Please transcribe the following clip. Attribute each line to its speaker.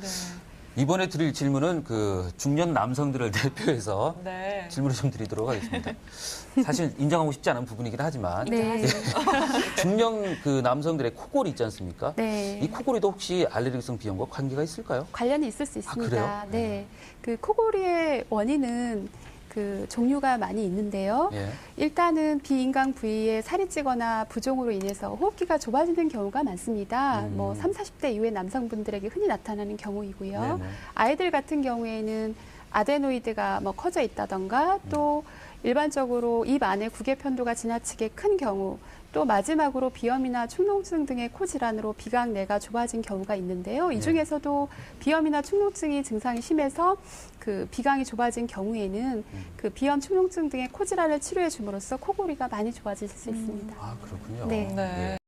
Speaker 1: 네.
Speaker 2: 이번에 드릴 질문은 그 중년 남성들을 대표해서
Speaker 1: 네.
Speaker 2: 질문을 좀 드리도록 하겠습니다. 사실 인정하고 싶지 않은 부분이긴 하지만
Speaker 3: 네.
Speaker 2: 중년 그 남성들의 코골이 있지 않습니까?
Speaker 3: 네.
Speaker 2: 이 코골이도 혹시 알레르기성 비염과 관계가 있을까요?
Speaker 3: 관련이 있을 수 있습니다.
Speaker 2: 그래요?
Speaker 3: 네. 그 코골이의 원인은 그 종류가 많이 있는데요.
Speaker 2: 예.
Speaker 3: 일단은 비인강 부위에 살이 찌거나 부종으로 인해서 호흡기가 좁아지는 경우가 많습니다. 뭐 30, 40대 이후의 남성분들에게 흔히 나타나는 경우이고요.
Speaker 2: 네네.
Speaker 3: 아이들 같은 경우에는 아데노이드가 뭐 커져 있다던가 또 일반적으로 입 안에 구개 편도가 지나치게 큰 경우, 또 마지막으로 비염이나 축농증 등의 코 질환으로 비강 내가 좁아진 경우가 있는데요. 이 중에서도 비염이나 축농증이 증상이 심해서 그 비강이 좁아진 경우에는 그 비염, 축농증 등의 코 질환을 치료해 줌으로써 코골이가 많이 좋아질 수 있습니다.
Speaker 2: 아, 그렇군요.
Speaker 3: 네.
Speaker 1: 네.
Speaker 2: 예.